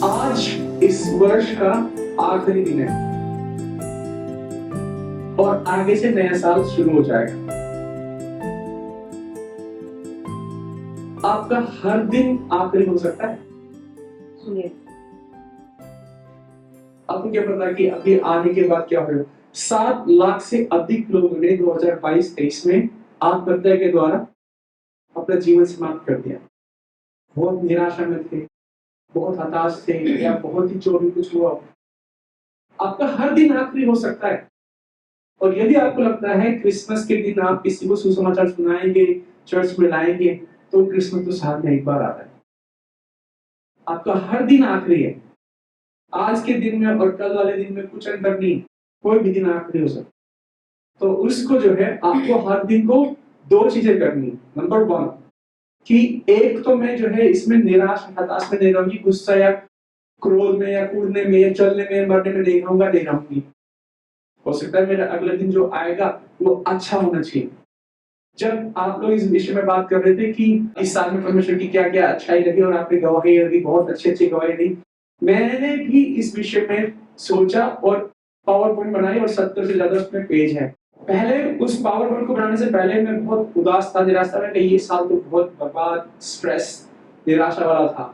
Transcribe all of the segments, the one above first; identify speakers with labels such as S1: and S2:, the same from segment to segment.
S1: आज इस वर्ष का आखिरी दिन है और आगे से नया साल शुरू हो जाएगा। आपका हर दिन आखिरी हो सकता है। आपको क्या पता कि अभी आने के बाद क्या होगा? 7 लाख से अधिक लोगों ने 2022-23 में आत्महत्या के द्वारा अपना जीवन समाप्त कर दिया। बहुत निराशा में थे, बहुत हताश थे या बहुत ही जो भी कुछ हुआ। आपका हर दिन आखिरी हो सकता है। और यदि आपको लगता है क्रिसमस के दिन आप किसी को सुसमाचार सुनाएंगे, चर्च में लाएंगे, तो क्रिसमस तो साल में एक बार आता है। आपका हर दिन आखिरी है। आज के दिन में और कल वाले दिन में कुछ अंतर नहीं, कोई भी दिन आखिरी हो सकता है। तो उसको जो है आपको हर दिन को 2 चीजें करनी। नंबर 1 कि एक तो मैं जो है इसमें निराश हताश में नहीं रहूंगी, गुस्सा या क्रोध में या कूदने में या चलने में मरने में नहीं रहूंगी। हो सकता है मेरा अगला दिन जो आएगा वो अच्छा होना चाहिए। जब आप लोग इस विषय में बात कर रहे थे कि इस साल में परमेश्वर की क्या क्या अच्छाई लगी और आपने गवाही दी, बहुत अच्छी गवाही दी, मैंने भी इस विषय में सोचा और पावर पॉइंट बनाई और 70 से ज्यादा उसमें पेज है। पहले उस पावर पॉइंट को बनाने से पहले मैं बहुत उदास था, निराश था कि ये साल तो बहुत बर्बाद, स्ट्रेस, निराशा वाला था।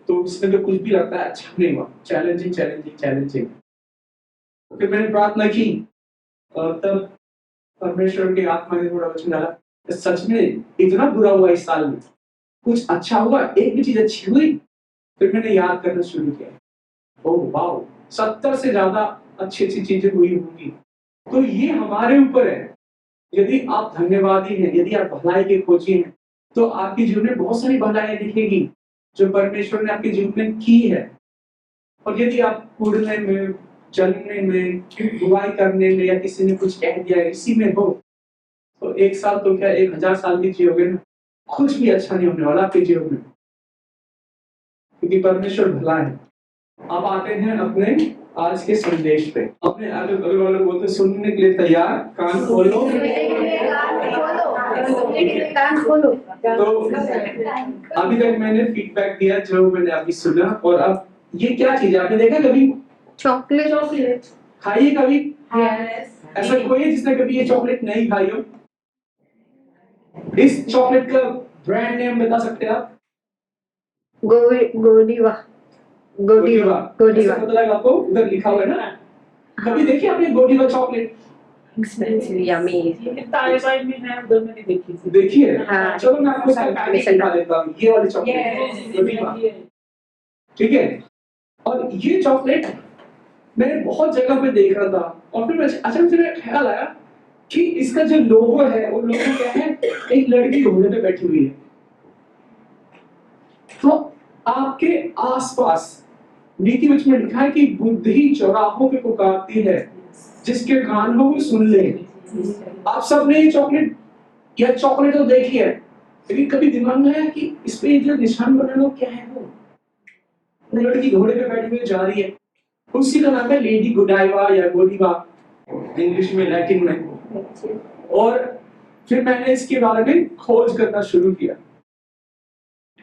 S1: तो उसमें तो कुछ भी लगता है अच्छा नहीं हुआ, चैलेंजिंग। फिर मैंने प्रार्थना की और तब परमेश्वर के आत्मा ने थोड़ा वचन डाला, सच में इतना बुरा हुआ इस साल में, कुछ अच्छा हुआ, एक भी चीज अच्छी हुई? फिर मैंने याद करना शुरू किया, ओह वाओ, 70 से ज्यादा अच्छी चीजें हुई होंगी। तो ये हमारे ऊपर है। यदि आप धन्यवादी हैं, यदि आप भलाई के खोजी हैं, तो आपके जीवन में बहुत सारी भलाइयां दिखेगी जो परमेश्वर ने आपके जीवन में की है। और यदि आप कूड़ने में, जलने में, बुराई करने में या किसी ने कुछ कह दिया इसी में हो, तो 1 साल तो क्या 1000 साल भी जियोगे ना, कुछ भी अच्छा नहीं होने वाला आपके जीवन में, क्योंकि परमेश्वर भला है। अब आते हैं अपने आज के संदेश पे। अपने अगल वाले बोलते सुनने के लिए तैयार, कान खोलो। तो अभी तक मैंने फीडबैक दिया जो मैंने अभी सुना, और अब ये क्या चीज है आपने देखा कभी? चॉकलेट खाइए कभी? ऐसा कोई है जिसने कभी ये चॉकलेट नहीं खाई हो? इस चॉकलेट का ब्रांड नेम बता सकते हैं आप?
S2: गोडीवा।
S1: ऐसा पता लगा आपको? उधर लिखा हुआ है ना। कभी देखी आपने Godiva chocolate?
S2: Expensive, yummy.
S3: Taliban में है, उधर मैंने देखी थी।
S1: देखी है?
S2: हाँ।
S1: चलो मैं आपको दिखा देता हूँ, ये वाली चॉकलेट गोडीवा, ठीक है? और ये चॉकलेट मैंने बहुत जगह पे देख रहा था और फिर अचानक से मेरा ख्याल आया कि इसका जो लोगो है वो लोगो क्या है? एक लड़की घोड़े पे बैठी हुई है। तो आपके आसपास नीति वचन में लिखा है कि बुद्धि चौराहों पे पुकारती है, जिसके कान हो वो सुन ले। आप सबने ये चॉकलेट तो देखी है, लेकिन कभी दिमाग में आया कि इस पे जो निशान बना है क्या है? वो लड़की घोड़े पे बैठी हुई जा रही है, उसी का नाम है लेडी गोडाइवा या गोडीवा इंग्लिश में, लैटिन में। और फिर मैंने इसके बारे में खोज करना शुरू किया,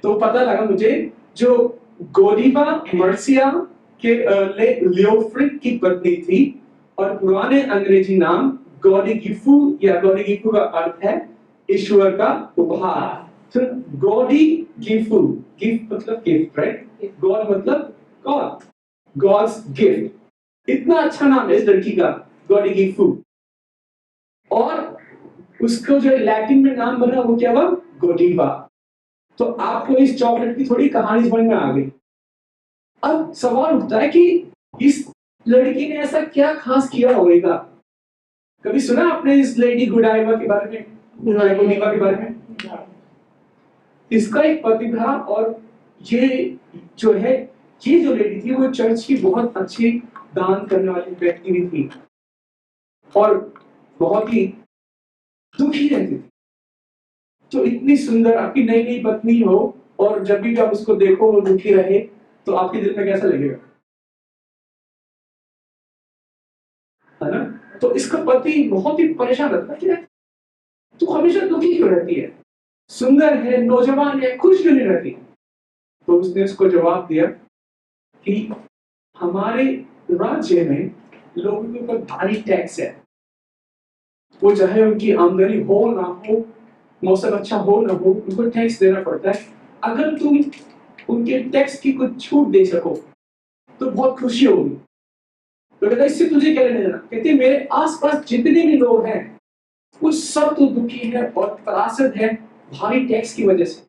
S1: तो पता लगा मुझे जो गोडीवा मर्सिया के लियोफ्रिड की पत्नी थी और पुराने अंग्रेजी नाम गॉडी-गिफू या गॉडी-गिफू का अर्थ है ईश्वर का उपहार। तो गॉडी-गिफू, गिफ्ट मतलब गिफ्ट, राइट? गॉड मतलब गॉड, गॉड्स गिफ्ट। इतना अच्छा नाम है इस लड़की का, गॉडी-गिफू। और उसको जो लैटिन में नाम बना वो क्या हुआ? गोडीवा। तो आपको इस चॉकलेट की थोड़ी कहानी समझ में आ गई। अब सवाल उठता है कि इस लड़की ने ऐसा क्या खास किया होगा? कभी सुना आपने इस लेडी गोडाइवा के बारे में, गोडीवा के बारे में? इसका एक पति था और ये जो लेडी थी वो चर्च की बहुत अच्छी दान करने वाली व्यक्ति भी थी और बहुत ही दुखी रहती थी। तो इतनी सुंदर आपकी नई नई पत्नी हो और जब भी आप उसको देखो वो दुखी रहे, तो आपके दिल में कैसा लगेगा, है ना? तो इसका पति बहुत ही परेशान रहता है, तू हमेशा दुखी क्यों रहती है? सुंदर है, नौजवान है, खुश क्यों नहीं रहती? तो उसने उसको जवाब दिया कि हमारे राज्य में लोगों के ऊपर भारी टैक्स है, वो चाहे उनकी आमदनी हो ना हो, मौसम अच्छा हो ना हो, उनको टैक्स देना पड़ता है। अगर तुम उनके टैक्स की कुछ छूट दे सको तो बहुत खुशी होगी। तो कहता इससे तुझे क्या लेना देना? कहते मेरे आसपास जितने भी लोग हैं वो सब तो दुखी है और त्रासद है भारी टैक्स की वजह से।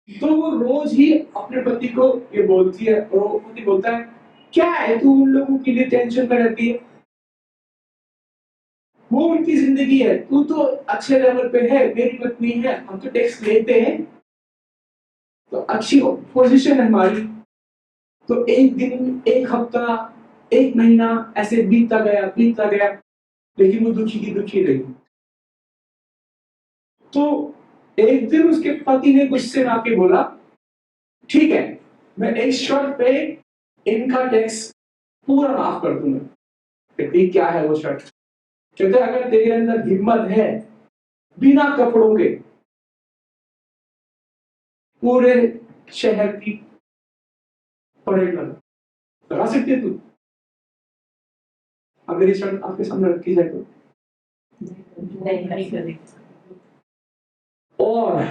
S1: तो वो रोज ही अपने पति को ये बोलती है और वो पति बोलता है क्या है तू उन लोगों के लिए टेंशन में रहती है, वो उनकी जिंदगी है, तू तो अच्छे लेवल पे है, मेरी पत्नी है, हम तो टैक्स लेते हैं तो अच्छी पोजीशन है हमारी। तो एक दिन, एक हफ्ता, एक महीना ऐसे बीतता गया, लेकिन वो दुखी की दुखी रही। तो एक दिन उसके पति ने गुस्से में आके बोला ठीक है, मैं एक शर्त पे इनका टैक्स पूरा माफ कर दूंगा। कहती क्या है वो शर्त? कहते अगर तेरे अंदर हिम्मत है बिना कपड़ों के पूरे शहर की परेड लगा सकती है तू। अगर ये शर्त आपके सामने रखी जाए तो
S3: नहीं करेगी।
S1: और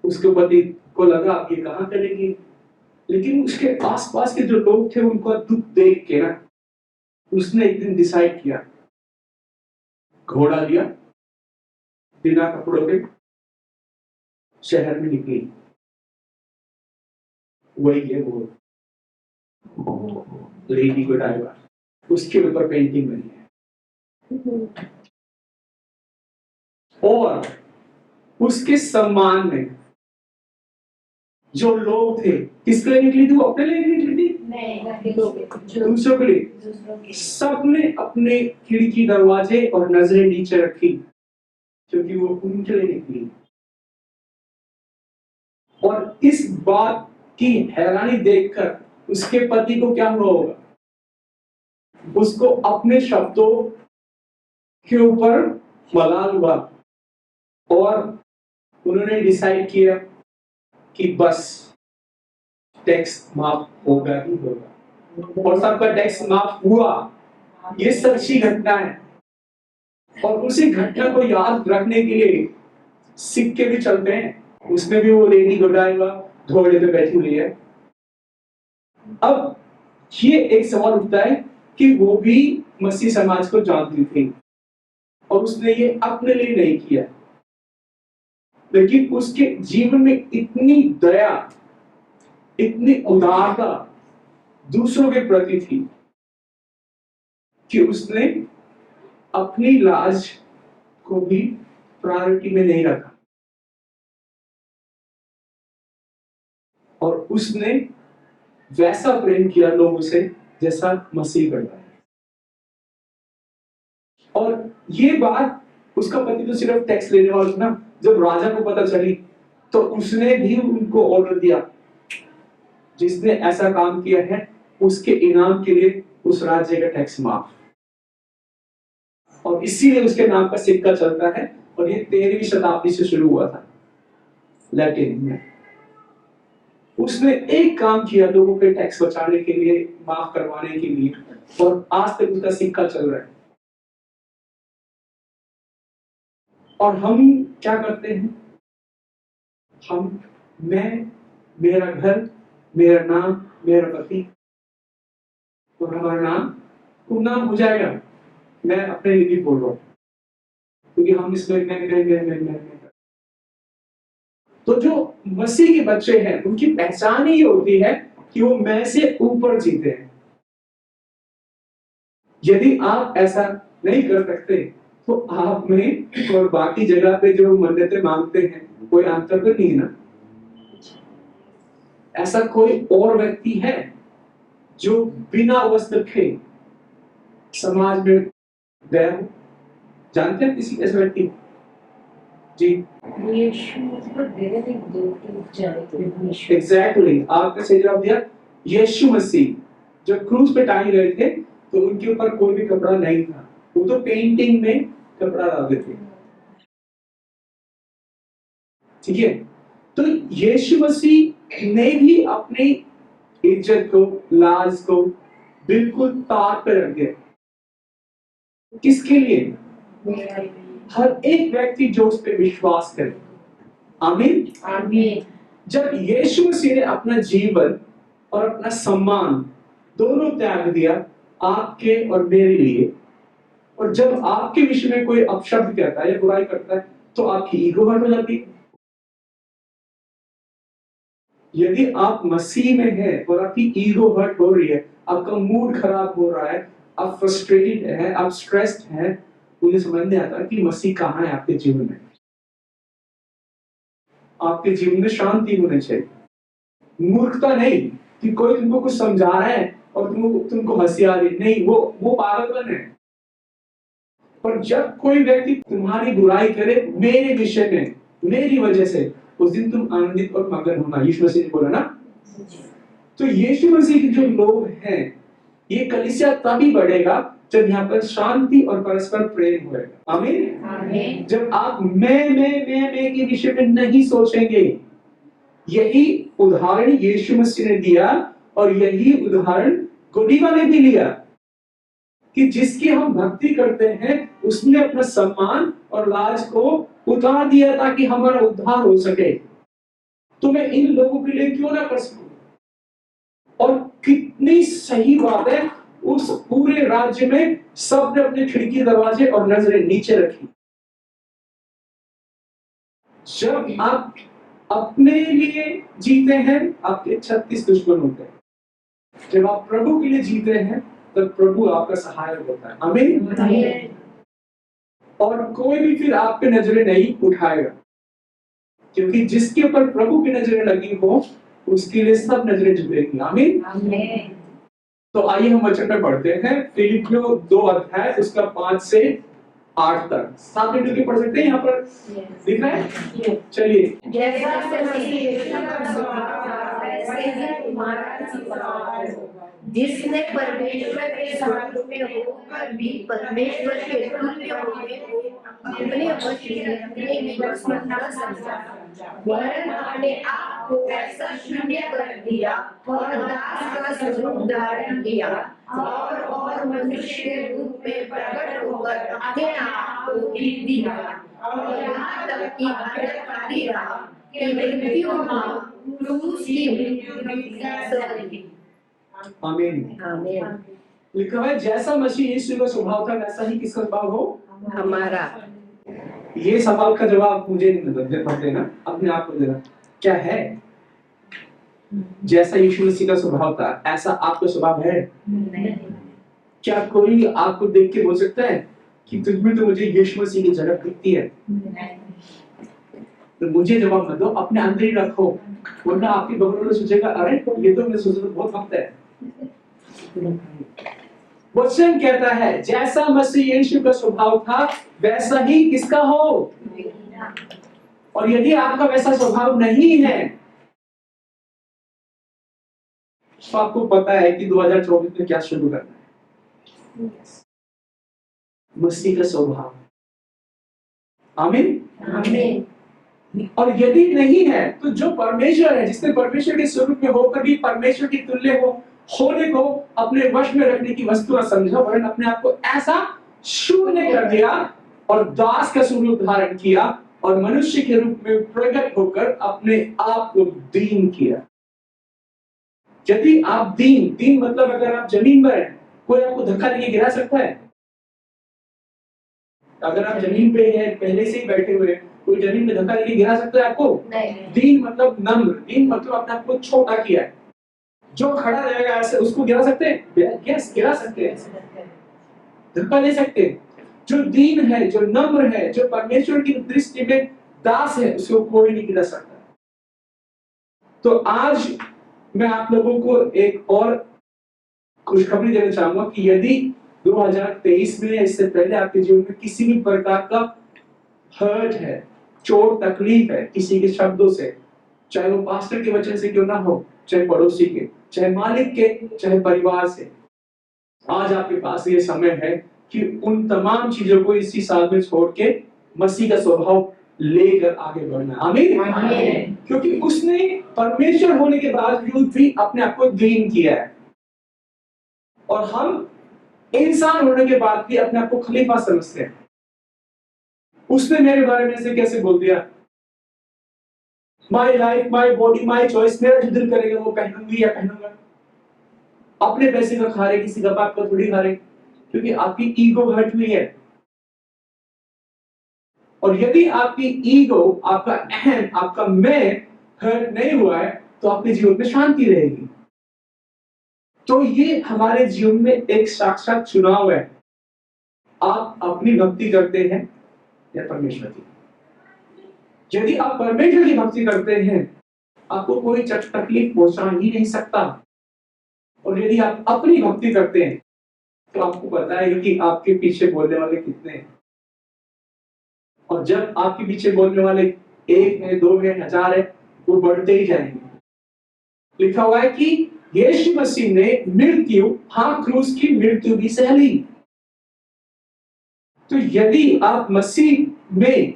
S1: उसके पति को लगा ये कहां करेगी, लेकिन उसके आसपास के जो लोग थे उनका दुख देख के ना उसने एक दिन डिसाइड किया, घोड़ा लिया, बिना कपड़ों के शहर में निकली। वही है वो लेडी गोडाइवा, उसके ऊपर पेंटिंग बनी है। और उसके सम्मान में जो लोग थे किसके लिए निकली थी? वो अपने लिए निकली थी? दूसरों के लिए। सबने अपने खिड़की दरवाजे और नजरें नीचे रखी क्योंकि वो उनके लिए निकली। और इस बात की हैरानी देखकर उसके पति को क्या हुआ होगा? उसको अपने शब्दों के ऊपर मलाल हुआ और उन्होंने डिसाइड किया कि बस टैक्स माफ होगा ही होगा। और सबका टैक्स माफ हुआ। ये सच्ची घटना है और उसी घटना को याद रखने के लिए सिक्के भी चलते हैं। उसमें भी वो लेडी गोडाइवा घोड़े पे बैठी हुई है। अब ये एक सवाल उठता है कि वो भी मसीह समाज को जानती थी और उसने ये अपने लिए नहीं किया, लेकिन उसके जीवन में इतनी दया, इतनी उदारता दूसरों के प्रति थी कि उसने अपनी लाज को भी प्रायोरिटी में नहीं रखा और उसने वैसा प्रेम किया लोगों से जैसा मसीह करता है। और ये बात उसका पति तो सिर्फ टैक्स लेने वाला था ना, जब राजा को पता चली तो उसने भी उनको ऑर्डर दिया जिसने ऐसा काम किया है उसके इनाम के लिए उस राज्य का टैक्स माफ। और इसीलिए उसके नाम का सिक्का चलता है और ये 13वीं शताब्दी से शुरू हुआ था लैटिन में। उसने एक काम किया लोगों के टैक्स बचाने के लिए, माफ करवाने के लिए, और आज तक उसका सिक्का चल रहा है। और हम क्या करते हैं? मैं, मेरा घर, मेरा नाम, मेरा पति, और हमारा नाम गुमनाम हो जाएगा। मैं अपने लिए भी बोल रहा हूं क्योंकि हम इसमें मैं। तो जो मसीह के बच्चे हैं उनकी पहचान ही होती है कि वो मैं से ऊपर जीते हैं। यदि आप ऐसा नहीं कर सकते तो आप में और बाकी जगह पे जो मन्नतें मांगते हैं कोई अंतर तो नहीं ना। ऐसा कोई और व्यक्ति है जो बिना वस्त्र के समाज में गया हो? जानते हैं किसी ऐसे व्यक्ति? जी एग्जैक्टली, आपने सही जवाब दिया। यीशु मसीह जब क्रूस पे टांगे गए थे तो उनके ऊपर कोई भी कपड़ा नहीं था, वो तो पेंटिंग में कपड़ा डालते थे। ठीक है, तो यीशु मसीह ने भी अपनी इज्जत को, लाज को बिल्कुल तार पे रख दिया। किसके लिए? हर एक व्यक्ति जो उस पर विश्वास करे। आमीन।
S3: आमीन।
S1: जब यीशु मसीह ने अपना जीवन और अपना सम्मान दोनों त्याग दिया आपके और मेरे लिए, और जब आपके विषय में कोई अपशब्द कहता है या बुराई करता है तो आपकी ईगो हर्ट हो जाती है। यदि आप मसीह में हैं और आपकी ईगो हर्ट हो रही है, आपका मूड खराब हो रहा है, आप फ्रस्ट्रेटेड हैं, आप स्ट्रेस्ड हैं, मुझे समझ नहीं आता कि मसीह कहाँ है आपके जीवन में। आपके जीवन में शांति होनी चाहिए। मूर्खता नहीं कि कोई तुमको कुछ समझा रहा है और तुमको हंसी आ रही, नहीं, वो पागलपन है। पर जब कोई व्यक्ति तुम्हारी बुराई करे मेरे विषय में, मेरी वजह से, उस दिन तुम आनंदित और मगन होना। यीशु मसीह ने बोला ना। तो यीशु मसीह के जो लोग हैं, ये कलीसिया तभी बढ़ेगा जब यहाँ पर शांति और परस्पर प्रेम होगा। आमीन।
S3: आमीन।
S1: जब आप मैं के विषय में नहीं सोचेंगे। यही उदाहरण यीशु मसीह ने दिया और यही उदाहरण गोडीवा ने भी लिया कि जिसकी हम भक्ति करते हैं उसने अपना सम्मान और लाज को उतार दिया ताकि हमारा उद्धार हो सके। तो मैं इन लोगों के लिए क्यों ना कर सकूं? और कितनी सही बात है, उस पूरे राज्य में सबने अपने खिड़की, दरवाजे और नजरें नीचे रखी। जब आप अपने लिए जीते हैं, आपके 36 दुश्मन होते हैं। जब आप प्रभु के लिए जीते हैं तब प्रभु आपका सहायक होता है। आमीन। और कोई भी फिर आप पे नजरें नहीं उठाएगा, क्योंकि जिसके ऊपर प्रभु की नजरें लगी हो उसके लिए सब नजरें झुकेंगी। आमीन। तो आइए हम वचन में पढ़ते हैं। फिलिपियों 2 अध्याय उसका 5 से 8 तक। 7 मिनट के पढ़ सकते हैं। यहाँ पर दिख रहा है? चलिए।
S2: जैसा मसीह यीशु का स्वभाव था, वैसे ही तुम्हारा स्वभाव हो। जिसने परमेश्वर के स्वरूप में होकर भी परमेश्वर के तुल्य होने को अपने वश में रखने में दुश्मन न समझा, वरन अपने आप को ऐसा शून्य कर दिया और दास का स्वरूप धारण किया, और मनुष्य के रूप में प्रकट होकर अपने आप को दीन दिया, और यहाँ तक कि हत्याकारी रहा कि मृत्यु क्रूस की मृत्यु।
S1: आमीन।
S2: आमीन।
S1: लिखा है जैसा मसीह यीशु का स्वभाव था वैसा ही किसका स्वभाव हो?
S2: हमारा।
S1: ये सवाल का जवाब मुझे नहीं देना, अपने आप को देना। क्या है? जैसा यीशु मसीह का स्वभाव था ऐसा आपका स्वभाव है?
S2: नहीं।
S1: क्या कोई आपको देख के बोल सकता है कि तुझमें तो मुझे यीशु मसीह की झलक दिखती है? तो मुझे जवाब मत दो, अपने अंदर ही रखो, वरना आपकी बगल में सोचेगा अरे ये तो मैं सोच रहा बहुत वक्त है। वचन कहता है जैसा मसीह यीशु का स्वभाव था वैसा ही किसका हो? और यदि आपका वैसा स्वभाव नहीं है तो आपको पता है कि 2024 में क्या शुरू करना है। मसीह का स्वभाव। आमीन।
S2: आमीन।
S1: और यदि नहीं है तो जो परमेश्वर है, जिसने परमेश्वर के स्वरूप में होकर भी परमेश्वर की तुल्य होने को अपने वश में रखने की वस्तु समझा, वरन अपने आप को ऐसा शून्य कर दिया और दास का स्वरूप धारण किया और मनुष्य के रूप में प्रकट होकर अपने आप को दीन किया। यदि आप दीन मतलब अगर आप जमीन पर हैं, कोई आपको धक्का देके गिरा सकता है? अगर आप जमीन पे हैं, पहले से ही बैठे हुए, कोई जमीन में धक्का देके गिरा सकता है आपको?
S2: नहीं।
S1: दीन मतलब नम्र, दीन मतलब अपने आप को छोटा किया है। जो खड़ा रहेगा ऐसे उसको गिरा सकते हैं? यस, गिरा सकते हैं, धक्का दे सकते हैं। जो दीन है, जो नम्र है, जो परमेश्वर की दृष्टि में दास है, उसको कोई नहीं गिरा सकता। तो आज मैं आप लोगों को एक और खुशखबरी देना चाहूंगा कि यदि 2023 में इससे पहले आपके जीवन में किसी भी प्रकार का हर्ट है, चोट तकलीफ है किसी के शब्दों से, चाहे वो पास्टर के वचन से क्यों ना हो, चाहे पड़ोसी के, चाहे मालिक के, चाहे परिवार से, आज आपके पास ये समय है कि उन तमाम चीजों को इसी साल में छोड़ के मसीह का स्वभाव लेकर आगे बढ़ना। आमीन।
S3: आमीन।
S1: क्योंकि उसने परमेश्वर होने के बावजूद भी अपने आप को दीन किया है, और हम इंसान होने के बाद भी अपने आप को खलीफा समझते हैं। उसने मेरे बारे में से कैसे बोल दिया, my life my body my choice, मेरा जो दिल करेगा वो पहनूंगी या पहनूंगा। अपने पैसे का खा रहे, किसी का बाप का थोड़ी खा रहे, क्योंकि आपकी ईगो हर्ट हुई है। और यदि आपकी ईगो, आपका अहम, आपका मैं हर्ट नहीं हुआ है, तो आपके जीवन में शांति रहेगी। तो ये हमारे जीवन में एक साक्षात चुनाव है, आप अपनी भक्ति करते हैं या परमेश्वर की। यदि आप परमेश्वर की भक्ति करते हैं, आपको कोई तकलीफ पहुंचा ही नहीं सकता। और यदि आप अपनी भक्ति करते हैं, तो आपको पता है कि आपके पीछे बोलने वाले कितने हैं। और जब आपके पीछे बोलने वाले एक है, दो है, हजार है, वो बढ़ते ही जाएंगे। लिखा हुआ है कि यीशु मसीह ने मृत्यु, हाँ क्रूस की मृत्यु भी सह ली। तो यदि आप मसीह में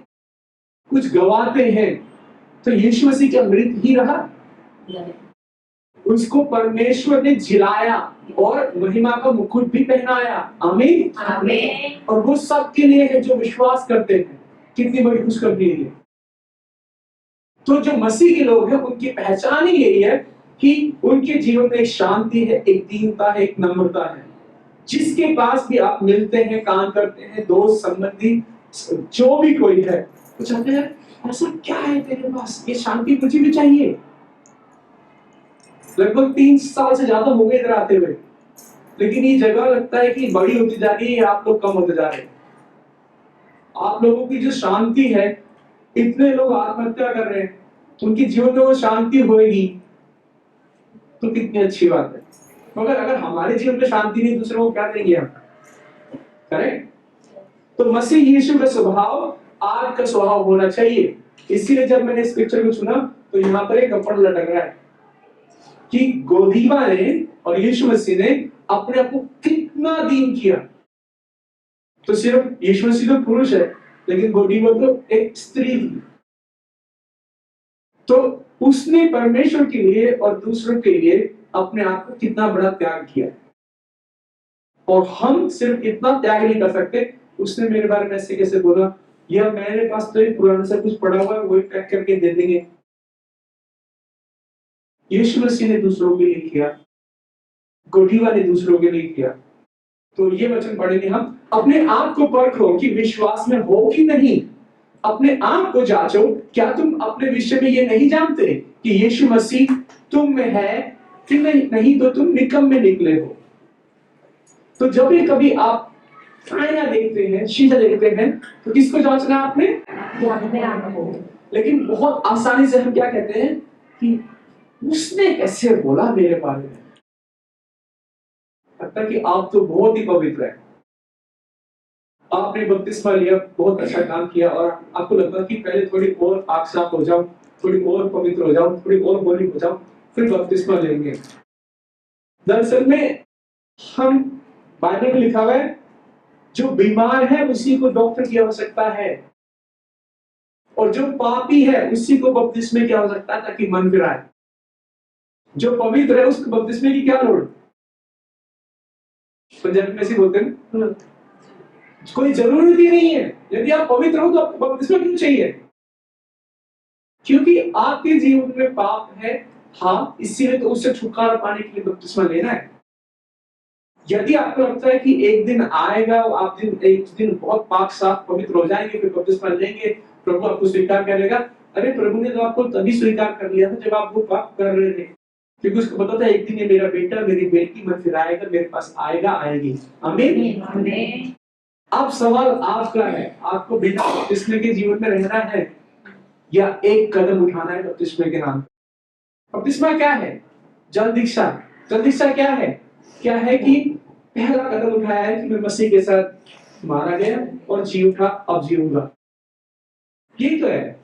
S1: कुछ गवाते हैं, तो यीशु मसीह क्या मृत ही रहा? उसको परमेश्वर ने जिलाया और महिमा का मुकुट भी पहनाया। आमीन।
S2: आमीन।
S1: और वो सबके लिए है जो विश्वास करते हैं। कितनी बड़ी खुशखबरी है। तो जो मसीह के लोग हैं, उनकी पहचान ही यही है कि उनके जीवन में एक शांति है, एक दीनता है, एक नम्रता है। जिसके पास भी आप मिलते हैं, काम करते हैं, दोस्त संबंधी जो भी कोई है, वो चाहते हैं ऐसा क्या है तेरे पास, ये शांति मुझे भी चाहिए। लगभग 3 साल से ज्यादा हो गए इधर आते हुए, लेकिन ये जगह लगता है कि बड़ी होती जा रही है, आप लोग कम होते जा रहे हैं। आप लोगों की जो शांति है, इतने लोग आत्महत्या कर रहे हैं, उनके जीवन में वो शांति होगी तो कितनी अच्छी बात है। मगर अगर हमारे जीवन में शांति नहीं, दूसरों को क्या देंगे हम? करेक्ट? तो मसीह यीशु का स्वभाव आग का स्वभाव होना चाहिए। इसीलिए जब मैंने इस पिक्चर को सुना, तो यहाँ पर एक कपड़ा लटक रहा है कि गोदीवा ने और यीशु मसीह ने अपने आप को कितना दीन किया। तो सिर्फ यीशु मसीह तो पुरुष है, लेकिन गोदीवा तो एक स्त्री थी। तो उसने परमेश्वर के लिए और दूसरों के लिए अपने आप को कितना बड़ा त्याग किया। और हम सिर्फ इतना त्याग नहीं कर सकते। उसने मेरे बारे में ऐसे कैसे बोला, या मेरे पास तो एक पुराना सा कुछ पड़ा हुआ है, वही पैक करके दे देंगे। यीशु मसीह ने दूसरों के लिए किया, गोदीवा ने दूसरों के लिए किया। तो ये वचन पढ़ेंगे हम। अपने आप को परखो कि विश्वास में हो कि नहीं। अपने आप को जांचो, क्या तुम अपने विषय में ये नहीं जानते कि यीशु मसीह तुम में है कि नहीं तो तुम निकम में निकले हो। तो जब भी कभी आप आईना देखते हैं, शीशा देखते हैं, तो किसको जांचना है आपने?
S2: अपने आप को।
S1: लेकिन बहुत आसानी से हम क्या कहते हैं कि उसने कैसे बोला मेरे बारे में। लगता कि आप तो बहुत ही पवित्र है, आपने बपतिस्मा लिया, बहुत अच्छा काम किया, और आपको लगता कि पहले थोड़ी और पाक साफ हो जाओ, थोड़ी और पवित्र हो जाओ, थोड़ी और होली हो जाओ, फिर बपतिस्मा लेंगे। दरअसल में हम, बाइबल में लिखा हुआ है, जो बीमार है उसी को डॉक्टर की आवश्यकता है, और जो पापी है उसी को बपतिस्मे की आवश्यकता है ताकि मन फिराए। जो पवित्र है उसको बपतिस्मे की क्या लोड़? पंजाबी में ऐसे बोलते हैं, कोई जरूरत ही नहीं है। यदि आप पवित्र हो तो आपको बपतिस्मा क्यों चाहिए? क्योंकि आपके जीवन में पाप है, हाँ, इसीलिए तो उससे छुटकारा पाने के लिए बपतिस्मा लेना है। यदि आपको लगता है कि एक दिन आएगा, आप एक दिन बहुत पाक साफ पवित्र हो जाएंगे, फिर बपतिस्मा लेंगे, प्रभु आपको स्वीकार करेगा। अरे प्रभु ने तो आपको तभी स्वीकार कर लिया था जब आप वो पाप कर रहे थे, क्योंकि उसको पता था एक दिन ये मेरा बेटा, मेरी बेटी मन फिराएगा, मेरे पास आएगा, आएगी। आमीन।
S2: आमीन।
S1: अब सवाल आपका है, आपको बिना बपतिस्मे के जीवन में रहना है या एक कदम उठाना है बपतिस्मे के नाम? बपतिस्मा क्या है? जल दीक्षा। जल दीक्षा क्या है? क्या है कि पहला कदम उठाया है कि मैं मसीह के साथ मारा गया और जी उठा, अब जीऊंगा। यही तो है।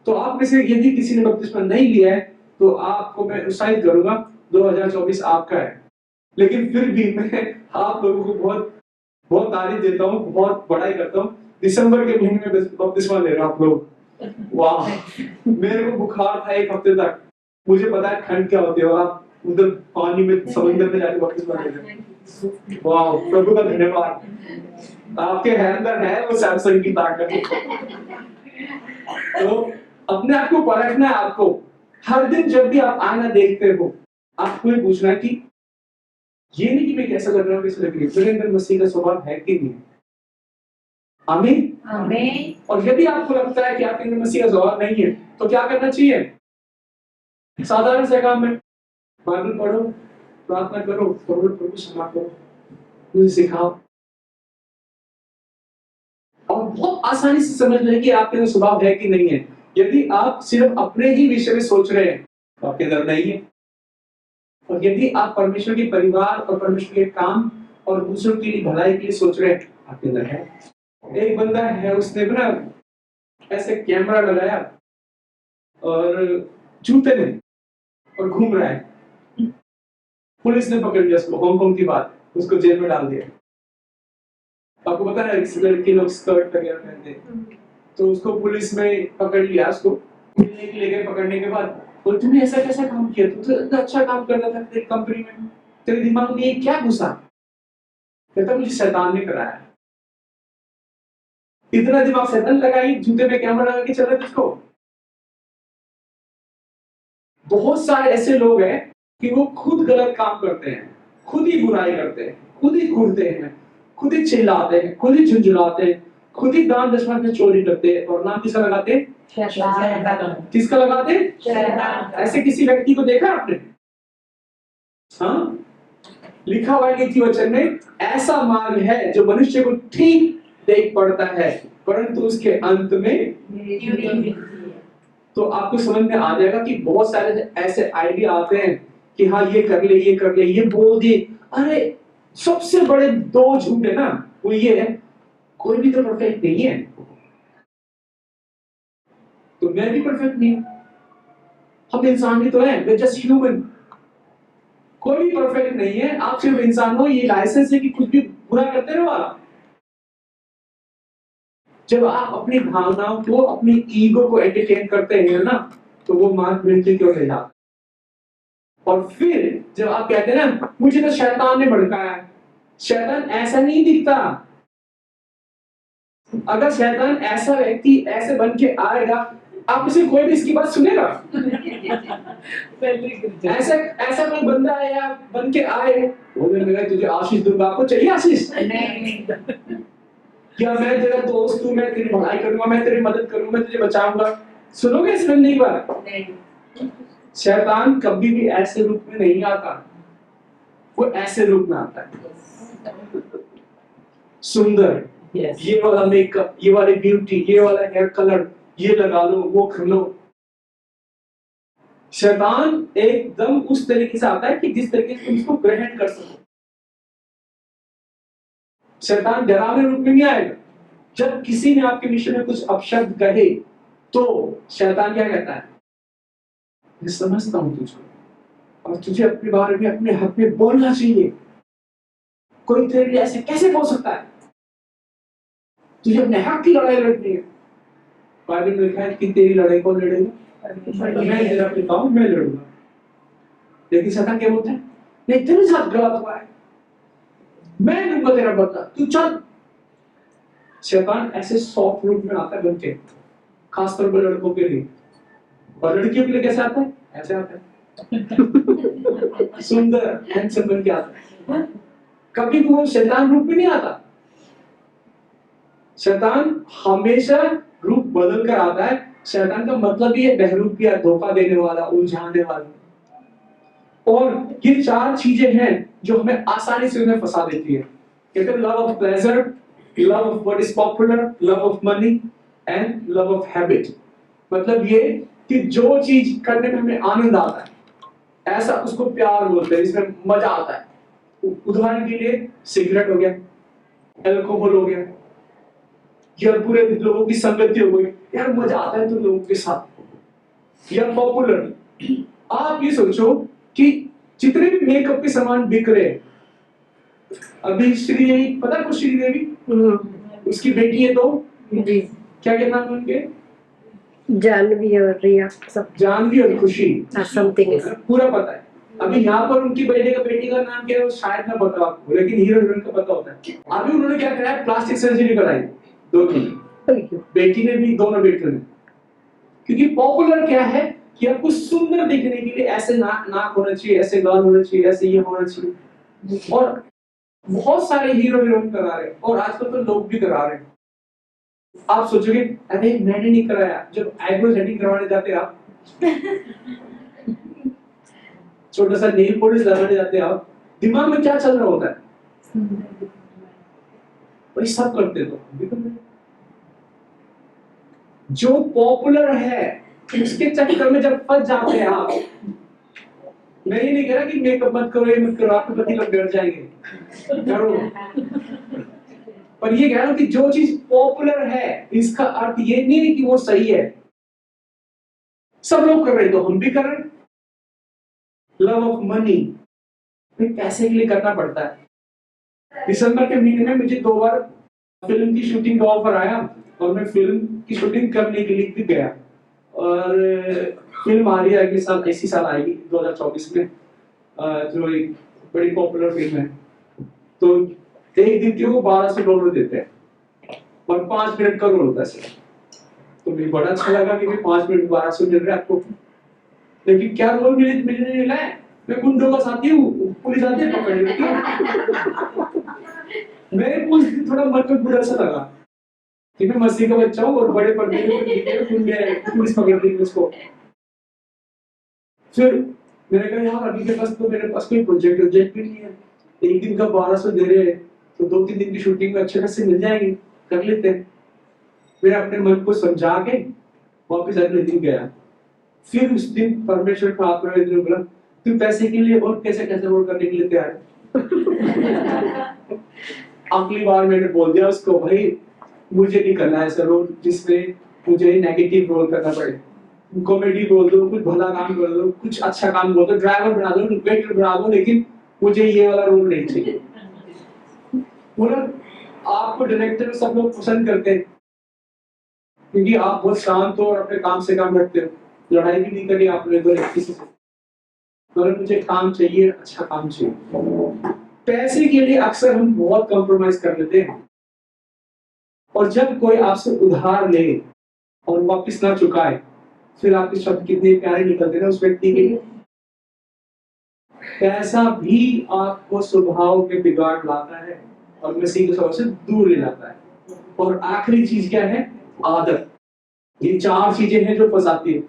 S1: तो आप में से यदि किसी ने बपतिस्मा नहीं लिया है, तो आपको मैं उत्साहित करूंगा, 2024 आपका है। लेकिन फिर भी मैं आप लोगों को बहुत बहुत तारीफ देता हूँ, बहुत बड़ाई करता हूँ। दिसंबर के महीने में बपतिस्मा ले रहे हो आप लोग, वाह, मेरे को बुखार था 1 हफ्ते तक, मुझे पता है ठंड क्या होती है, और आप उधर पानी में समंदर में जाके वापस बने थे। वाह, प्रभु का धन्यवाद। आपके है अंदर है वो सैमसंग की ताकत। तो अपने आप को परखना है आपको। हर दिन जब भी आप आईना देखते हो, आपको ये पूछना है कि ये नहीं कि मैं कैसा लग रहा हूँ, कैसे लग रही है, मेरे अंदर मसीह का स्वभाव है कि नहीं। आमीन।
S2: आमीन।
S1: और यदि आपको लगता है कि आपके अंदर मसीह का स्वभाव नहीं है, तो क्या करना चाहिए? साधारण से काम है, बाइबल पढ़ो, प्रार्थना करो, प्रभु से मांगो, मुझे सिखाओ, और बहुत आसानी से समझ लें कि आपके अंदर स्वभाव है कि नहीं है। यदि आप सिर्फ अपने ही विषय में सोच रहे हैं तो आपके अंदर नहीं है, और यदि आप परमेश्वर के परिवार और परमेश्वर के काम और दूसरों की भलाई के लिए सोच रहे हैं, आपके अंदर है। एक बंदा है, उसने ना ऐसे कैमरा लगाया और जूते में और घूम रहा है, पुलिस ने पकड़ लिया उसको, हांगकांग की बात, उसको जेल में डाल दिया। आपको पता है लड़के लोग स्कर्ट वगैरह पहनते हैं, तो उसको पुलिस में पकड़ लिया, उसको मिलने के लिए गए, पकड़ने के बाद बोले तूने ऐसा कैसा काम किया, तू तो इतना अच्छा काम करता था तेरी कंपनी में, तेरे दिमाग में ये क्या घुसा? कहता मुझे शैतान ने कराया। इतना दिमाग शैतान लगाई, जूते में कैमरा लगा के चल रहा तुझको। बहुत सारे ऐसे लोग हैं कि वो खुद गलत काम करते हैं, खुद ही बुराई करते हैं, खुद ही घूरते हैं, खुद ही चिल्लाते हैं, खुद ही झुंझुलाते हैं, खुद ही दान दशमलव में चोरी करते हैं, और नाम किसका लगाते हैं? किसका लगाते हैं? ऐसे किसी व्यक्ति को देखा आपने? हाँ, लिखा हुआ है नीति वचन में, ऐसा मार्ग है जो मनुष्य को ठीक देख पड़ता है, परंतु उसके अंत में। तो आपको समझ में आ जाएगा कि बहुत सारे ऐसे आइडिया आते हैं कि हाँ ये कर ले, ये कर ले, ये बोल दे। अरे सबसे बड़े 2 झूठ है ना, वो ये है, कोई भी तो परफेक्ट नहीं है, तो मैं भी परफेक्ट नहीं हूं, हम इंसान ही तो हैं, वे जस्ट ह्यूमन। कोई भी परफेक्ट नहीं है, आप सिर्फ इंसान हो, ये लाइसेंस है कि कुछ भी बुरा करते रहो आप। जब आप अपनी भावनाओं को, अपनी ईगो को एंटरटेन करते हैं ना, तो वो मार्ग मृत्यु की ओर ले जाता। और फिर जब आप कहते हैं ना मुझे तो शैतान ने भड़काया, शैतान ऐसा नहीं दिखता। अगर शैतान ऐसा व्यक्ति ऐसे बन के आएगा, आप इसे कोई भी इसकी बात सुनेगा? ऐसा कोई बंदा है या बन के आए, बोले तुझे आशीष दूंगा, आपको चाहिए आशीष? या मैं तेरा दोस्त हूँ, मैं तेरी भलाई करूंगा, मैं तेरी मदद करूंगा, मैं तुझे बचाऊंगा, सुनोगे इस बंदे की बात? शैतान कभी भी ऐसे रूप में नहीं आता, वो ऐसे रूप में आता है, सुंदर, ये वाला मेकअप, ये वाली ब्यूटी, ये वाला हेयर कलर, ये लगा लो, वो कर लो। शैतान एकदम उस तरीके से आता है कि जिस तरीके से तुम उसको ग्रहण कर सको। शैतान डरावने रूप में नहीं आएगा। जब किसी ने आपके विषय में कुछ अपशब्द कहे, तो शैतान क्या कहता है? मैं समझता हूं तुझको, और तुझे अपने बारे में अपने हक में बोलना चाहिए। कोई तेरे लिए ऐसे कैसे बोल सकता है? तुझे अपने हक की लड़ाई लड़नी है। बाइबल में लिखा है कि तेरी लड़ाई कौन लड़ेगा? मैं तेरा पिता हूं, मैं लड़ूंगा। लेकिन शैतान क्या बोलता है? नहीं, तेरे साथ गलत हुआ है, मैं लूंगा तेरा बदला, तू चल। शैतान ऐसे सॉफ्ट रूप में आता है बन के, खासतौर पर लड़कों के लिए, और लड़कियों के लिए कैसे आता है? ऐसे आता है, सुंदर हैंडसम बन के आता है। कभी भी वो शैतान रूप में नहीं आता। शैतान हमेशा रूप बदल कर आता है। शैतान का मतलब ही है बहरूपिया, धोखा देने वाला, उलझाने वाला। और ये 4 चीजें हैं जो हमें आसानी से उन्हें फंसा देती है। कहते हैं love of pleasure, love of what is popular, love of money and love of habit. मतलब ये कि जो चीज करने में हमें आनंद आता है, ऐसा उसको प्यार बोलते हैं, इसमें मजा आता है। उदाहरण के लिए सिगरेट हो गया, अल्कोहल हो गया, या बुरे लोगों की संगति हो गई, यार मजा आता है तो लोगों के साथ। या पॉपुलर, आप ये सोचो कि जितने भी मेकअप के सामान बिक रहे हैं, अभी श्रीदेवी, पता है कुछ श्रीदेवी, उसकी बेटी है, तो क्या नाम है उनके?
S2: जानवी और रिया सब
S1: जानवी और खुशी,
S2: समथिंग
S1: पूरा पता है। अभी यहाँ पर उनकी बेटी का नाम क्या है वो शायद ना पता आपको, लेकिन हीरो हीरोइन का पता होता है। अभी उन्होंने क्या कराया, प्लास्टिक सर्जरी कराई, बेटी ने भी, दोनों बेटियों ने। क्योंकि पॉपुलर क्या है कि आपको सुंदर दिखने के लिए ऐसे नाक होना चाहिए, ऐसे गाल होना चाहिए, ऐसे ये होना चाहिए, और बहुत सारे हीरो हीरोइन करा रहे हैं, और आजकल तो लोग भी करा रहे हैं। आप सोचोगे अरे मैंने नहीं कराया, जब आईब्रो सेटिंग करवाने जाते हैं आप, छोटा सा नेल पॉलिश लगाने जाते हैं आप, दिमाग में क्या चल रहा होता है, वही सब करते तो। जो पॉपुलर है उसके चक्कर में जब फंस जाते हैं आप, मैं ये नहीं कह रहा कि मेकअप मत करो, ये मत करो, आपके पति लोग डर जाएंगे, करो। पर ये कह रहा हूं कि जो चीज पॉपुलर है इसका अर्थ ये नहीं है कि वो सही है। सब लोग कर रहे तो हम भी कर रहे हैं। लव ऑफ मनी, पैसे के लिए करना पड़ता है। दिसंबर के महीने में मुझे 2 बार फिल्म की शूटिंग का ऑफर आया, और मैं फिल्म की शूटिंग करने के लिए भी गया, और फिल्म आ रही है अगले साल, इसी साल आएगी 2024 में, जो एक बड़ी पॉपुलर फिल्म है। तो एक दिन के वो $1200 देते हैं और 5 मिनट का रोल होता है। तो मुझे बड़ा अच्छा लगा कि 5 मिनट 1200 मिल रहा है आपको, लेकिन क्या रोल मुझे मिला है, मैं गुंडों का साथी हूँ, पुलिस आती है पकड़ने के लिए। मेरे को उस दिन थोड़ा मन में बुरा सा लगा कि मैं मसीह का बच्चा हूँ और बड़े पर्दे में पुलिस पकड़ रही है उसको। फिर मैंने कहा यार अभी के पास तो मेरे पास कोई प्रोजेक्ट भी नहीं है, एक दिन का 1200 दे रहे हैं, तो 2-3 दिन की शूटिंग में अच्छे खासे मिल जाएंगे, कर लेते हैं। मैं अपने मन को समझा के वापस अगले दिन गया। फिर उस दिन परमेश्वर का आत्मा ने बोला तू पैसे के लिए और कैसे कैसे रोल करने के लिए तैयार है। अगली बार मैंने बोल दिया उसको, भाई मुझे नहीं करना ऐसा रोल जिसमें मुझे नेगेटिव रोल करना पड़े, कॉमेडी बोल दो, कुछ भला काम कर दो, कुछ अच्छा काम बोल दो, ड्राइवर बना दो, वेटर बना दो, लेकिन मुझे ये वाला रोल नहीं चाहिए। बोला आपको डायरेक्टर सब लोग पसंद करते हैं क्योंकि आप बहुत शांत हो और अपने काम से काम रखते हो, लड़ाई भी नहीं करी आपने किसी से। तो मुझे काम चाहिए, अच्छा काम चाहिए। पैसे के लिए अक्सर हम बहुत कॉम्प्रोमाइज कर लेते हैं, और जब कोई आपसे उधार ले और वापस ना चुकाए, फिर आपके शब्द कितने प्यारे निकलते हैं उस व्यक्ति के लिए। पैसा भी आपको स्वभाव में बिगाड़ लाता है और मसीह के स्वभाव से दूर ले जाता है। और आखिरी चीज क्या है? आदत। ये 4 चीजें हैं जो फंसाती है।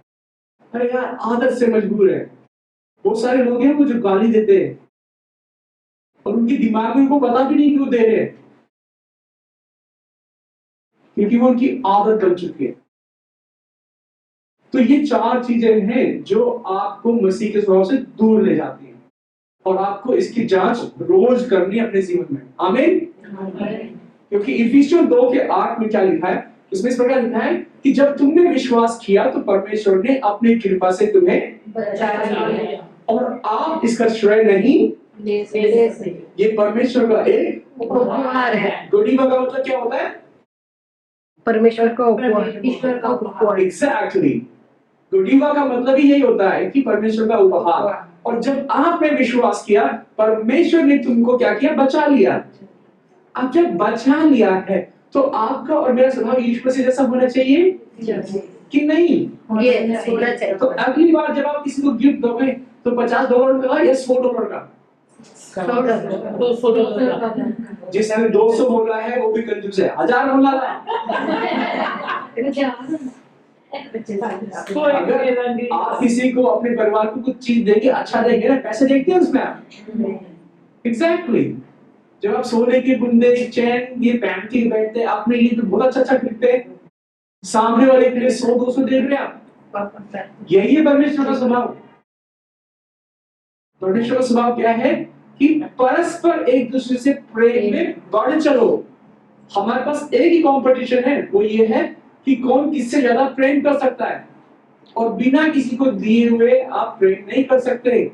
S1: अरे यार आदत से मजबूर है। बहुत सारे लोग हैं वो जो गाली देते हैं और उनके दिमाग में उनको पता भी नहीं कि वो दे रहे हैं, क्योंकि वो उनकी आदत बन चुकी है। तो ये 4 चीजें हैं जो आपको मसीह के स्वभाव से दूर ले जाती हैं, और आपको इसकी जांच रोज करनी है अपने जीवन में। आमीन। क्योंकि इफिसियों 2:8 में क्या लिखा है? इसमें इस प्रकार लिखा है कि जब तुमने विश्वास किया तो परमेश्वर ने अपनी कृपा से तुम्हें
S2: बचा लिया,
S1: और आप इसका श्रेय नहीं, ये परमेश्वर का एक
S2: उपहार है।
S1: गुडीवा का मतलब क्या होता है?
S2: परमेश्वर का उपहार, ईश्वर का उपहार।
S1: एग्जैक्टली, गुडीवा का मतलब ही यही होता है कि परमेश्वर का उपहार। और जब आपने विश्वास किया, परमेश्वर ने तुमको क्या किया? बचा लिया। अब जब बचा लिया है तो आपका और मेरा स्वभाव ईश्वर से जैसा होना चाहिए कि नहीं?
S2: ये होना चाहिए।
S1: तो अगली बार जब आप किसी को गिफ्ट दोगे तो $50 का या $100 का? जिसने 200 बोला है वो भी कंजूस है, 1000 बोला था। अगर आप किसी को, अपने परिवार को कुछ चीज देंगे, अच्छा देंगे ना, पैसे देखते हैं उसमें आप। एग्जैक्टली। जब आप सोने के बुंदे, चैन ये पहन के बैठते हैं, अपने लिए तो बहुत अच्छा खरीदते हैं, सामने वाले के लिए 100-200 दे रहे हैं आप। यही है परमेश्वर का स्वभाव। परमेश्वर का स्वभाव क्या है कि परस्पर एक दूसरे से प्रेम में बढ़ चलो। हमारे पास एक ही कंपटीशन है, वो ये है कि कौन किससे ज्यादा प्रेम कर सकता है, और बिना किसी को दिए हुए आप प्रेम नहीं कर सकते।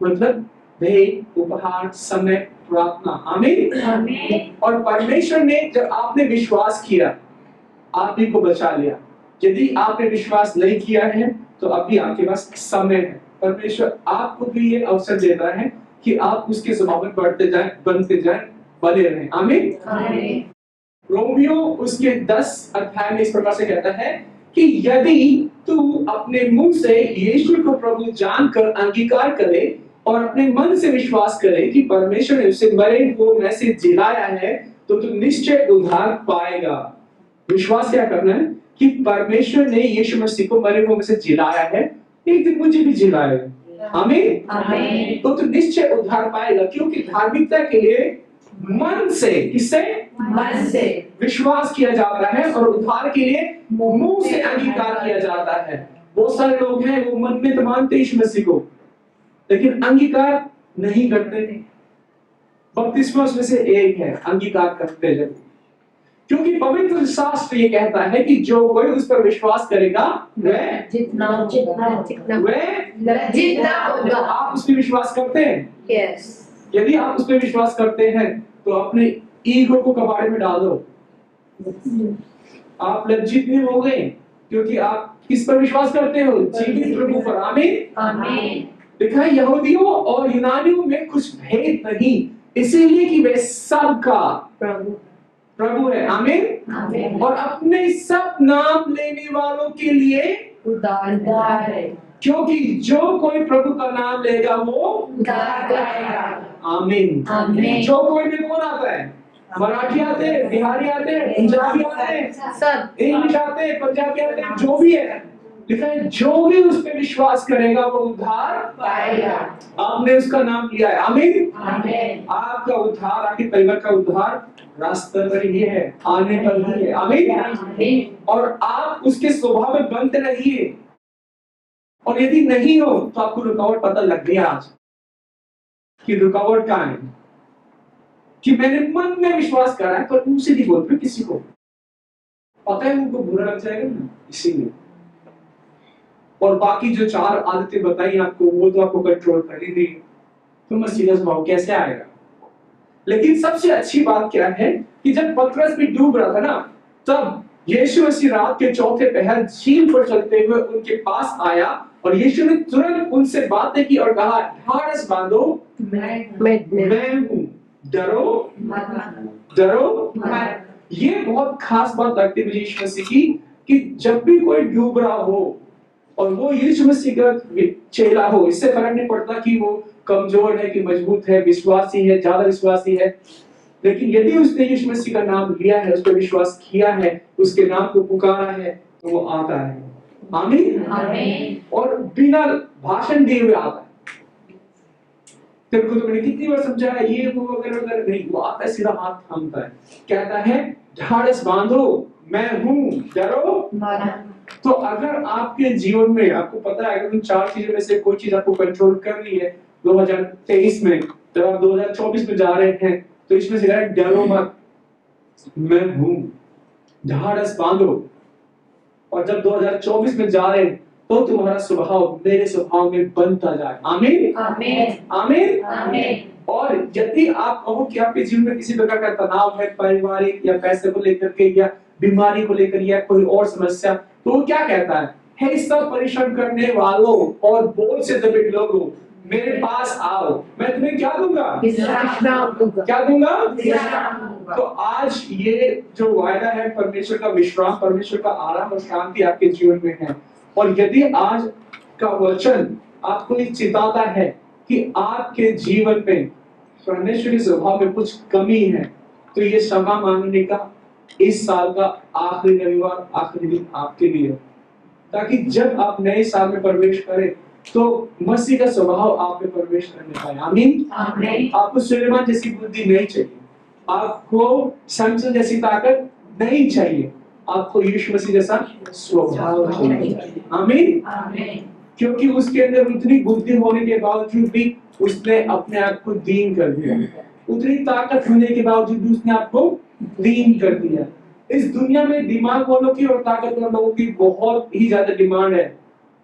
S1: मतलब भेंट, उपहार, समय, प्रार्थना। आमीन। और परमेश्वर ने, जब आपने विश्वास किया आप ही को बचा लिया। यदि आपने विश्वास नहीं किया है तो अभी आपके पास समय है। परमेश्वर आपको भी ये अवसर देता है कि आप उसके स्वभाव में बढ़ते जाएं, बनते जाएं, बने रहें। आमीन।
S2: आमीन।
S1: रोमियो उसके 10 अध्याय में इस प्रकार से कहता है कि यदि तू अपने मुंह से यीशु को प्रभु जानकर अंगीकार करे और अपने मन से विश्वास करे कि परमेश्वर ने उसे मरे हुए में से जिलाया है तो तू निश्चय उद्धार पाएगा। विश्वास क्या करना है कि परमेश्वर ने यीशु मसीह को मरे हुए में से जिलाया है, एक दिन मुझे भी जिलाएगा। आमीन।
S2: आमीन।
S1: तो तू निश्चय उद्धार पाएगा, क्योंकि धार्मिकता के लिए मन से, किससे?
S2: मन से
S1: विश्वास किया जाता है और उद्धार के लिए मुंह से अंगीकार किया जाता है। बहुत सारे लोग हैं वो मन में तो मानते यीशु मसीह को लेकिन अंगीकार नहीं करते। बपतिस्मा उसमें से एक है, अंगीकार करते जब, क्योंकि पवित्र शास्त्र ये कहता है कि जो कोई उस पर विश्वास करेगा वह
S2: जितना होगा।
S1: आप उस पर विश्वास करते हैं?
S2: यस।
S1: यदि आप उस पर विश्वास करते हैं तो अपने ईगो को कबाड़े में डाल दो। आप लज्जित नहीं हो गए क्योंकि आप किस पर विश्वास करते हो? जीवित प्रभु पर। आमीन।
S2: आमीन।
S1: लिखा है यहूदियों और यूनानियों में कुछ भेद नहीं, इसीलिए कि वे सबका प्रभु है। आमीन।
S2: आमीन।
S1: और अपने सब नाम लेने वालों के लिए
S2: उद्धार है,
S1: क्योंकि जो कोई प्रभु का नाम लेगा वो
S2: उद्धार पाएगा।
S1: आमीन।
S2: आमीन।
S1: जो कोई में कौन आता है? मराठी आते हैं, बिहारी आते हैं, पंजाबी आते हैं,
S2: सब
S1: इंग्लिश आते हैं, पंजाबी आते हैं, जो भी है। लिखा है जो भी उस पे विश्वास करेगा वो उद्धार
S2: पाएगा।
S1: आपने उसका नाम लिया है। आमीन।
S2: आमीन।
S1: आपका उद्धार, आपके परिवार का उद्धार रास्ते पर ही है, आने पर ही है। आमीन।
S2: आमीन।
S1: और आप उसके स्वभाव में बनते रहिए। और यदि नहीं हो तो आपको रुकावट पता लग गया आज कि रुकावट कहाँ है, कि मैंने मन में विश्वास करा है पर मुंह से नहीं बोल रहे किसी को, पता है उनको बुरा लग जाएगा ना, इसीलिए। और बाकी जो 4 आदतें बताई आपको वो तो आपको कंट्रोल कर ही नहीं, तो मसीहा स्वभाव कैसे आएगा? लेकिन सबसे अच्छी बात क्या है कि जब पतरस भी डूब रहा था ना, तब यीशु मसीह रात के चौथे पहर झील पर चलते हुए उनके पास आया और यीशु ने तुरंत उनसे बातें की और कहा, ढाढ़स बांधो, मैं हूँ, डरो मत। ये बहुत खास बात लगती है मुझे यीशु मसीह की, कि जब भी कोई डूब रहा हो और वो यीशु मसीह का चेला हो, इससे फर्क नहीं पड़ता कि वो कमजोर है कि मजबूत है, विश्वासी है, ज्यादा विश्वासी है, लेकिन यदि उसने यीशु मसीह का नाम लिया है, उस पर विश्वास किया है, उसके नाम को पुकारा है, तो वो आता है। आमीन।
S2: आमीन।
S1: और बिना भाषण दिए हुए आता है। तेरे को तो मैंने कितनी बार समझाया, ये वो वगैरह नहीं, वो आता है, सीधा हाथ थामता है, कहता है ढाढ़स बांधो, मैं हूँ, डरो। तो अगर आपके जीवन में आपको पता है अगर उन 4 चीजों में से कोई चीज आपको कंट्रोल करनी है 2023 में, जब आप 2024 में जा रहे हैं, तो इसमें से डरो मत, मैं हूँ, ढाढ़स बांधो। और जब 2024 में जा रहे हैं तो तुम्हारा स्वभाव मेरे स्वभाव में बनता जाए। आमीन।
S2: आमीन।
S1: आमीन।
S2: आमीन।
S1: और यदि आप कहो कि आपके जीवन में किसी प्रकार का तनाव है, पारिवारिक या पैसे को लेकर के या बीमारी को लेकर या कोई और समस्या, तो वो क्या कहता है? हे सब परिश्रम करने वालों और बोझ से दबे लोगों, मेरे पास आओ, मैं तुम्हें क्या दूंगा?
S2: विश्राम दूंगा।
S1: क्या दूंगा?
S2: विश्राम दूंगा।
S1: तो आज ये जो वायदा है परमेश्वर का विश्राम, परमेश्वर का आराम और शांति आपके जीवन में है। और यदि आज का वचन आपको ये चिताता है कि आपके जीवन में परमेश्वर के स्वभाव में कुछ कमी है, तो ये क्षमा मांगने का इस साल का आखिरी रविवार, आखिरी दिन आपके लिए, ताकि जब आप नए साल में प्रवेश करें तो मसीह का स्वभाव आप में प्रवेश करने पाए। आमीन।
S2: आमीन।
S1: आपको सुलेमान जैसी बुद्धि नहीं चाहिए, आपको सैमसन जैसी ताकत नहीं चाहिए, आपको यीशु मसीह जैसा स्वभाव चाहिए। आमीन।
S2: आमीन।
S1: क्योंकि उसके अंदर उतनी बुद्धि होने के बावजूद भी उसने अपने आप को दीन कर दिया, उतनी ताकत होने के बावजूद भी उसने आपको दीन कर दिया। इस दुनिया में दिमाग वालों की और ताकतवर लोगों की बहुत ही ज्यादा डिमांड है,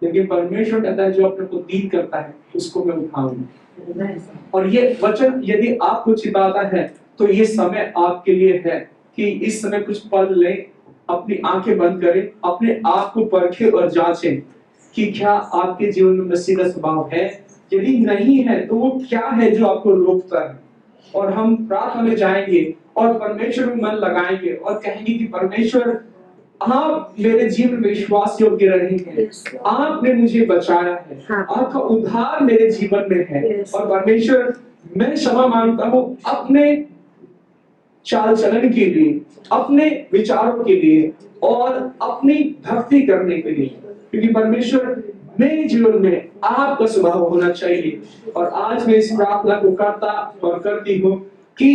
S1: लेकिन परमेश्वर कहता है जो अपने को दीन करता है उसको मैं उठाऊंगा। और ये वचन यदि आपको चिताता है तो ये समय आपके लिए है कि इस समय कुछ पल लें अपनी आंखें बंद करें, अपने आप को परखें और जांचें कि क्या आपके जीवन में मसीह का स्वभाव है। यदि नहीं है तो वो क्या है जो आपको रोकता है। और हम प्रार्थना में जाएंगे और परमेश्वर में मन लगाएंगे और कहेंगे कि परमेश्वर, आप मेरे जीवन में विश्वास योग्य रहे हैं, आपने मुझे बचाया है, आपका उद्धार मेरे जीवन में है। और परमेश्वर, मैं क्षमा मांगता हूँ अपने चाल चलन के लिए, अपने विचारों के लिए और अपनी भक्ति करने के लिए, क्योंकि परमेश्वर मेरे जीवन में आपका स्वभाव होना चाहिए। और आज मैं इस प्रार्थना को करता और करती हूँ कि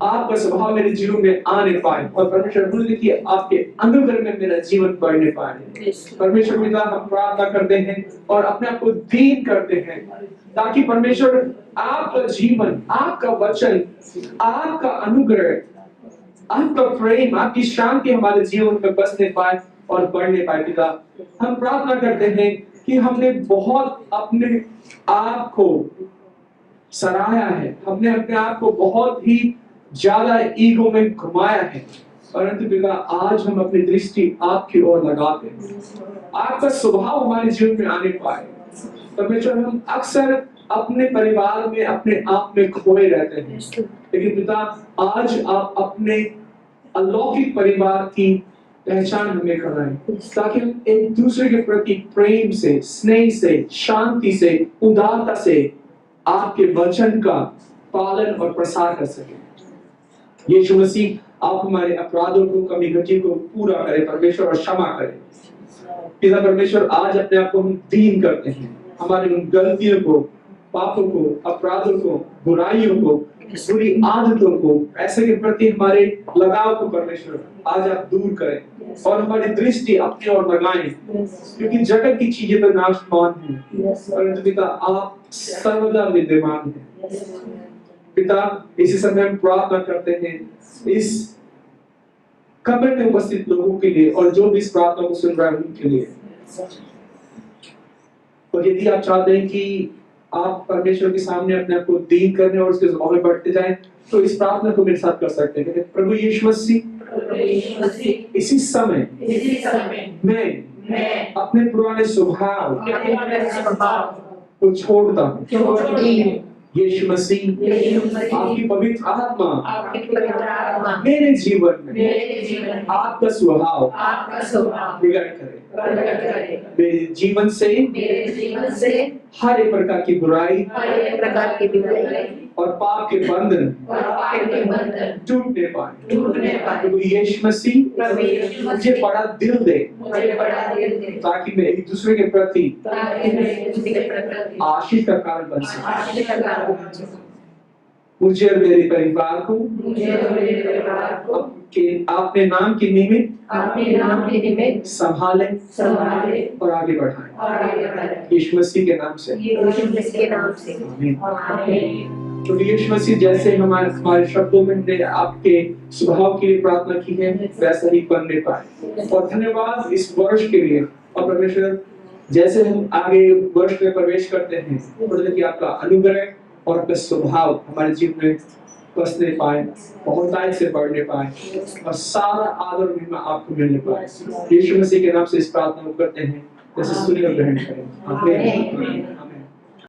S1: आपका स्वभाव मेरे जीवन में आने पाए और परमेश्वर बोले कि आपके अनुग्रह में मेरा जीवन बढ़ने पाए। परमेश्वर पिता, हम प्रार्थना करते हैं और अपने आप को दीन करते हैं ताकि परमेश्वर आपका जीवन, आपका वचन, आपका अनुग्रह, आपका प्रेम, आपकी शांति हमारे जीवन में बसने पाए और बढ़ने पाए। पिता, हम प्रार्थना करते हैं कि हमने बहुत अपने आप को सराहा है, हमने अपने आप को बहुत ही ज्यादा ईगो में घुमाया है, परंतु पिता आज हम अपनी दृष्टि आपकी ओर लगाते हैं, आपका स्वभाव हमारे जीवन में आने पाए। परमेश्वर, हम अक्सर अपने परिवार में अपने आप में खोए रहते हैं, लेकिन पिता आज आप अपने अलौकिक परिवार की पहचान हमें कराएं ताकि हम एक दूसरे के प्रति प्रेम से, स्नेह से, शांति से, उदारता से आपके वचन का पालन और प्रसार कर सके। यीशु मसीह, आप हमारे अपराधों को, कमी घटी को पूरा करें परमेश्वर और क्षमा करें। पिता परमेश्वर, आज अपने आप को हम दीन करते हैं, हमारी उन गलतियों को, पापों को, अपराधों को, बुराइयों को, बुरी आदतों को, ऐसे के प्रति हमारे लगाव को परमेश्वर आज आप दूर करें और हमारी दृष्टि अपनी ओर लगाएं, क्योंकि जगत की चीजें तो नाशवान हैं, परंतु पिता आप सर्वदा विद्यमान हैं। पिता, इसी समय हम प्रार्थना करते हैं इस कब्र में उपस्थित लोगों के लिए और जो भी इस प्रार्थना को सुन रहे हैं उनके लिए। और यदि आप चाहते हैं कि आप परमेश्वर के सामने अपने आप को दीन करने और उसके स्वभाव में बढ़ते जाएं, तो इस प्रार्थना को मेरे साथ कर सकते हैं। प्रभु यीशु मसीह, इसी समय मैं अपने पुराने स्वभाव को छोड़ता हूँ। यीशु मसीह, आपकी पवित्र आत्मा मेरे जीवन में आपका स्वभाव प्रकट करे। मेरे जीवन से हर एक प्रकार की बुराई और पाप के बंधन टूटने पाए। प्रभु यीशु मसीह, मुझे बड़ा दिल दे ताकि मैं एक दूसरे के प्रति आशीष का कारण बन सकूं। मुझे और मेरे परिवार को अपने नाम के निमित्त संभाले और आगे बढ़ाएं। यीशु मसीह के नाम से, तो यीशु मसीह, जैसे हमारे शब्दों में हमने आपके स्वभाव के लिए प्रार्थना की है, वैसा ही बनने पाए। और धन्यवाद इस वर्ष के लिए। और परमेश्वर, जैसे हम आगे वर्ष में प्रवेश करते हैं, कि आपका अनुग्रह और आपका स्वभाव हमारे जीवन में बसने पाए, बहुतायत से बढ़ने पाए और सारा आदर और महिमा आपको मिलने पाए। यीशु मसीह के नाम से इस प्रार्थना को करते हैं, जैसे सुनिए और ग्रहण करें। आमीन।